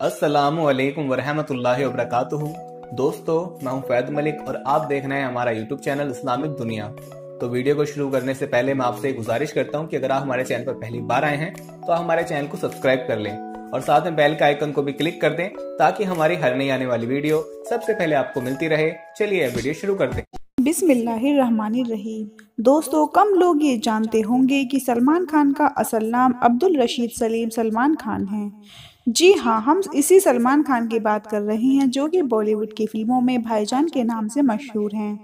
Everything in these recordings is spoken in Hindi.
अस्सलामु अलैकुम वरहमतुल्लाहि वबरकातुहू। दोस्तों, मैं हूं फैद मलिक और आप देख रहे हैं हमारा यूट्यूब चैनल इस्लामिक दुनिया। तो वीडियो को शुरू करने से पहले मैं आपसे एक गुजारिश करता हूं कि अगर आप हमारे चैनल पर पहली बार आए हैं तो आप हमारे चैनल को सब्सक्राइब कर लें और साथ में बेल का आइकन को भी क्लिक कर दें ताकि हमारी हर नई आने वाली वीडियो सबसे पहले आपको मिलती रहे। चलिए वीडियो शुरू करते हैं। बिस्मिल्लाहिर्रहमानिर्रहीम। दोस्तों, कम लोग ये जानते होंगे कि सलमान खान का असल नाम अब्दुल रशीद सलीम सलमान खान है। जी हाँ, हम इसी सलमान खान की बात कर रहे हैं जो कि बॉलीवुड की फिल्मों में भाईजान के नाम से मशहूर हैं।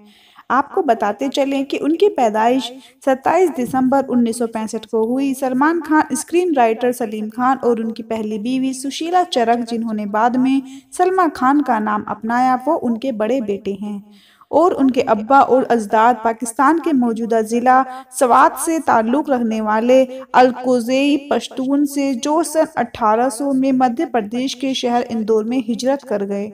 आपको बताते चलें कि उनकी पैदाइश 27 दिसंबर 1965 को हुई। सलमान खान स्क्रीन राइटर सलीम खान और उनकी पहली बीवी सुशीला चरक, जिन्होंने बाद में सलमा खान का नाम अपनाया, वो उनके बड़े बेटे हैं। और उनके अब्बा और अजदाद पाकिस्तान के मौजूदा ज़िला स्वात से ताल्लुक़ रखने वाले अलकोज़ई पश्तून से, जो सन 1800 में मध्य प्रदेश के शहर इंदौर में हिजरत कर गए।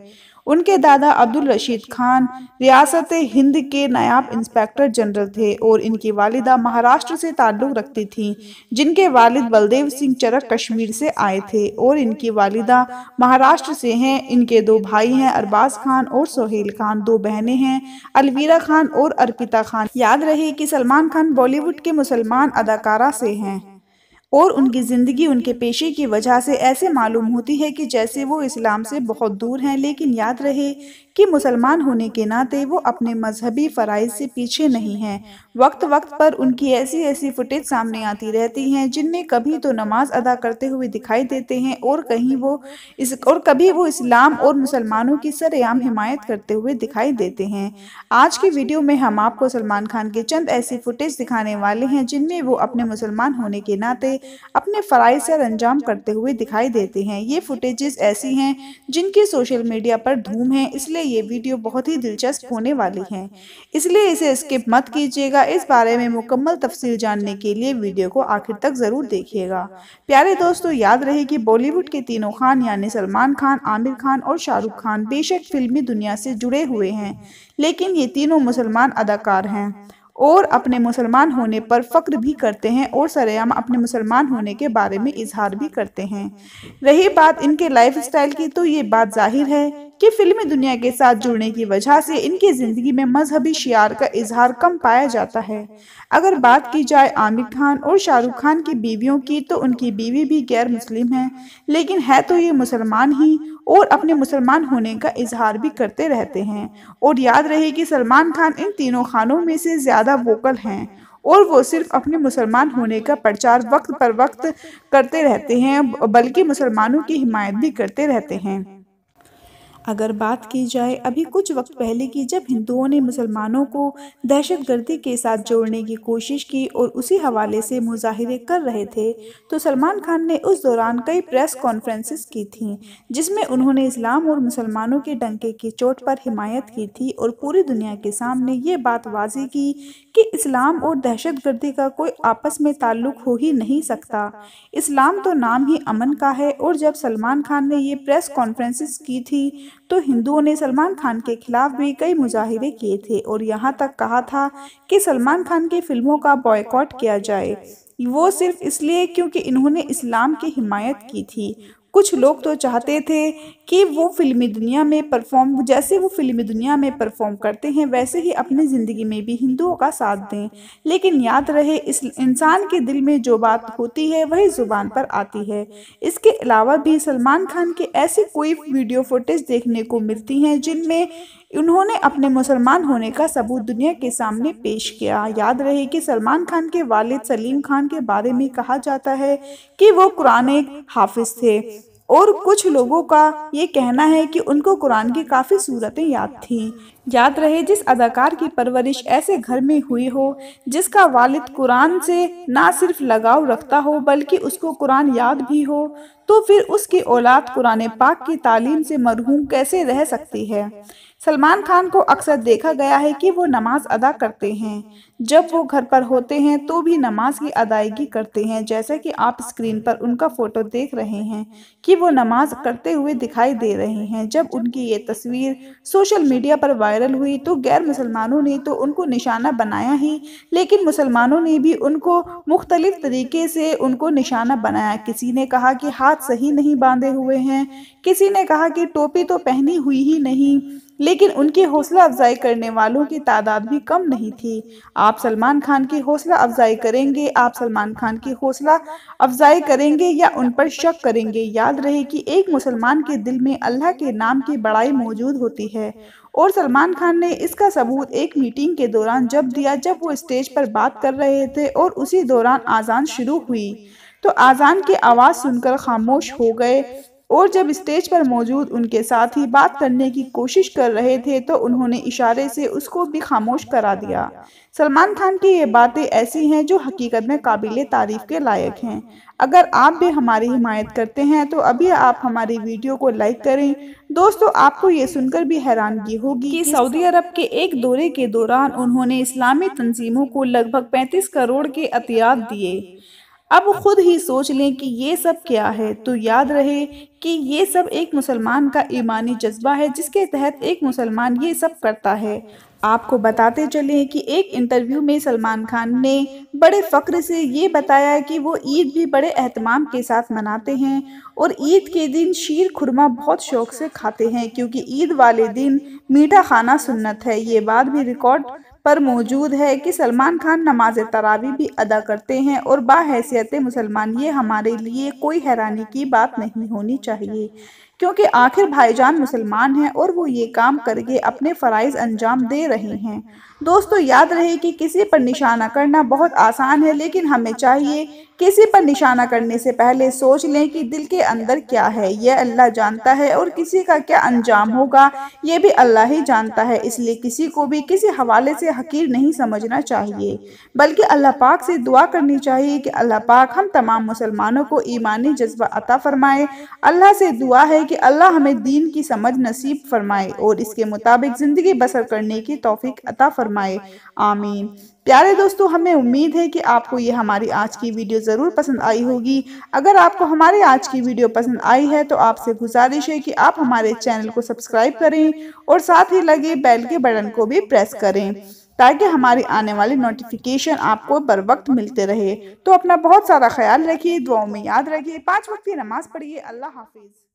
उनके दादा अब्दुल रशीद खान रियासत हिंद के नायब इंस्पेक्टर जनरल थे और इनकी वालिदा महाराष्ट्र से ताल्लुक़ रखती थीं, जिनके वालिद बलदेव सिंह चरक कश्मीर से आए थे और इनकी वालिदा महाराष्ट्र से हैं। इनके दो भाई हैं, अरबाज खान और सोहेल खान। दो बहनें हैं, अलवीरा खान और अर्पिता खान। याद रहे कि सलमान खान बॉलीवुड के मुसलमान अदाकारा से हैं और उनकी ज़िंदगी उनके पेशे की वजह से ऐसे मालूम होती है कि जैसे वो इस्लाम से बहुत दूर हैं। लेकिन याद रहे कि मुसलमान होने के नाते वो अपने मजहबी फ़राइज़ से पीछे नहीं हैं। वक्त वक्त पर उनकी ऐसी ऐसी फुटेज सामने आती रहती हैं जिनमें कभी तो नमाज अदा करते हुए दिखाई देते हैं और कभी वो इस्लाम और मुसलमानों की सरेआम हिमायत करते हुए दिखाई देते हैं। आज की वीडियो में हम आपको सलमान खान के चंद ऐसी फुटेज दिखाने वाले हैं जिनमें वो अपने मुसलमान होने के नाते अपने फ़राइज़ सर अंजाम करते हुए दिखाई देते हैं। ये फुटेजेस ऐसी हैं जिनकी सोशल मीडिया पर धूम है, इसलिए ये वीडियो बहुत ही दिलचस्प होने वाली है, इसलिए इसे स्किप मत कीजिएगा। इस बारे में मुकम्मल तफसील जानने के लिए वीडियो को आखिर तक ज़रूर देखिएगा। प्यारे दोस्तों, याद रहे कि बॉलीवुड के तीनों खान यानी सलमान खान, आमिर खान और शाहरुख खान बेशक फिल्मी दुनिया से जुड़े हुए हैं, लेकिन ये तीनों मुसलमान अदाकार हैं और अपने मुसलमान होने पर फ़ख्र भी करते हैं और सरेआम अपने मुसलमान होने के बारे में इजहार भी करते हैं। रही बात इनके लाइफस्टाइल की, तो ये बात जाहिर है कि फिल्मी दुनिया के साथ जुड़ने की वजह से इनकी ज़िंदगी में मजहबी शियार का इजहार कम पाया जाता है। अगर बात की जाए आमिर खान और शाहरुख खान की बीवियों की, तो उनकी बीवी भी गैर मुस्लिम है, लेकिन है तो ये मुसलमान ही और अपने मुसलमान होने का इजहार भी करते रहते हैं। और याद रहे कि सलमान खान इन तीनों खानों में से ज़्यादा वोकल हैं और वो सिर्फ अपने मुसलमान होने का प्रचार वक्त पर वक्त करते रहते हैं, बल्कि मुसलमानों की हिमायत भी करते रहते हैं। अगर बात की जाए अभी कुछ वक्त पहले की, जब हिंदुओं ने मुसलमानों को दहशतगर्दी के साथ जोड़ने की कोशिश की और उसी हवाले से मुजाहिरे कर रहे थे, तो सलमान खान ने उस दौरान कई प्रेस कॉन्फ्रेंसेस की थीं, जिसमें उन्होंने इस्लाम और मुसलमानों के डंके की चोट पर हिमायत की थी और पूरी दुनिया के सामने ये बात वाज़ेह की कि इस्लाम और दहशतगर्दी का कोई आपस में ताल्लुक़ हो ही नहीं सकता। इस्लाम तो नाम ही अमन का है। और जब सलमान खान ने ये प्रेस कॉन्फ्रेंसेस की थी, तो हिंदुओं ने सलमान खान के खिलाफ भी कई मुजाहिरे किए थे और यहाँ तक कहा था कि सलमान खान की फिल्मों का बॉयकॉट किया जाए, वो सिर्फ इसलिए क्योंकि इन्होंने इस्लाम की हिमायत की थी। कुछ लोग तो चाहते थे कि वो फिल्मी दुनिया में परफॉर्म करते हैं वैसे ही अपनी ज़िंदगी में भी हिंदुओं का साथ दें। लेकिन याद रहे, इस इंसान के दिल में जो बात होती है वही ज़ुबान पर आती है। इसके अलावा भी सलमान खान के ऐसी कोई वीडियो फुटेज देखने को मिलती हैं जिनमें उन्होंने अपने मुसलमान होने का सबूत दुनिया के सामने पेश किया। याद रहे कि सलमान खान के वालिद सलीम खान के बारे में कहा जाता है कि वो कुरान हाफिज थे और कुछ लोगों का ये कहना है कि उनको कुरान की काफ़ी सूरतें याद थीं। याद रहे, जिस अदाकार की परवरिश ऐसे घर में हुई हो जिसका वालिद कुरान से ना सिर्फ लगाव रखता हो बल्कि उसको कुरान याद भी हो, तो फिर उसकी औलाद कुरान पाक की तालीम से मरहूम कैसे रह सकती है। सलमान खान को अक्सर देखा गया है कि वो नमाज अदा करते हैं। जब वो घर पर होते हैं तो भी नमाज की अदायगी करते हैं, जैसा कि आप स्क्रीन पर उनका फ़ोटो देख रहे हैं कि वो नमाज करते हुए दिखाई दे रहे हैं। जब उनकी ये तस्वीर सोशल मीडिया पर वायरल वायरल हुई तो गैर मुसलमानों ने तो उनको निशाना बनाया ही, लेकिन मुसलमानों ने भी उनको मुख्तलिफ तरीके से उनको निशाना बनाया। किसी ने कहा कि हाथ सही नहीं बांधे हुए हैं, किसी ने कहा कि टोपी तो पहनी हुई ही नहीं, लेकिन उनकी हौसला अफजाई करने वालों की तादाद भी कम नहीं थी। आप सलमान खान की हौसला अफजाई करेंगे, आप सलमान खान की हौसला अफजाई करेंगे या उन पर शक करेंगे? याद रहे कि एक मुसलमान के दिल में अल्लाह के नाम की बड़ाई मौजूद होती है, और सलमान खान ने इसका सबूत एक मीटिंग के दौरान जब दिया, जब वो स्टेज पर बात कर रहे थे और उसी दौरान आज़ान शुरू हुई तो आज़ान की आवाज़ सुनकर खामोश हो गए, और जब स्टेज पर मौजूद उनके साथी बात करने की कोशिश कर रहे थे तो उन्होंने इशारे से उसको भी खामोश करा दिया। सलमान खान की ये बातें ऐसी हैं जो हकीकत में काबिले तारीफ के लायक हैं। अगर आप भी हमारी हिमायत करते हैं तो अभी आप हमारी वीडियो को लाइक करें। दोस्तों, आपको ये सुनकर भी हैरानगी होगी कि सऊदी अरब के एक दौरे के दौरान उन्होंने इस्लामी तंजीमों को लगभग 35 करोड़ के अतियात दिए। अब खुद ही सोच लें कि ये सब क्या है। तो याद रहे कि ये सब एक मुसलमान का ईमानी जज्बा है, जिसके तहत एक मुसलमान ये सब करता है। आपको बताते चलें कि एक इंटरव्यू में सलमान खान ने बड़े फ़ख्र से ये बताया कि वो ईद भी बड़े एहतमाम के साथ मनाते हैं और ईद के दिन शीर खुरमा बहुत शौक से खाते हैं, क्योंकि ईद वाले दिन मीठा खाना सुन्नत है। ये बात भी रिकॉर्ड पर मौजूद है कि सलमान खान नमाज तरावी भी अदा करते हैं, और बाहैसियत मुसलमान ये हमारे लिए कोई हैरानी की बात नहीं होनी चाहिए, क्योंकि आखिर भाईजान मुसलमान हैं और वो ये काम करके अपने फ़राइज़ अंजाम दे रहे हैं। दोस्तों, याद रहे कि किसी पर निशाना करना बहुत आसान है, लेकिन हमें चाहिए किसी पर निशाना करने से पहले सोच लें कि दिल के अंदर क्या है, यह अल्लाह जानता है, और किसी का क्या अंजाम होगा ये भी अल्लाह ही जानता है। इसलिए किसी को भी किसी हवाले से हकीर नहीं समझना चाहिए, बल्कि अल्लाह पाक से दुआ करनी चाहिए कि अल्लाह पाक हम तमाम मुसलमानों को ईमानी जज्बा अता फरमाए। अल्लाह से दुआ है कि अल्लाह हमें दीन की समझ नसीब फरमाए और इसके मुताबिक ज़िंदगी बसर करने की तौफीक अता फरमाए। आमीन। प्यारे दोस्तों, हमें उम्मीद है कि आपको ये हमारी आज की वीडियो ज़रूर पसंद आई होगी। अगर आपको हमारी आज की वीडियो पसंद आई है तो आपसे गुजारिश है कि आप हमारे चैनल को सब्सक्राइब करें और साथ ही लगे बेल के बटन को भी प्रेस करें, ताकि हमारी आने वाली नोटिफिकेशन आपको बर वक्त मिलते रहे। तो अपना बहुत सारा ख्याल रखिए, दुआओं में याद रखिए, 5 वक्त की नमाज पढ़िए। अल्लाह हाफिज़।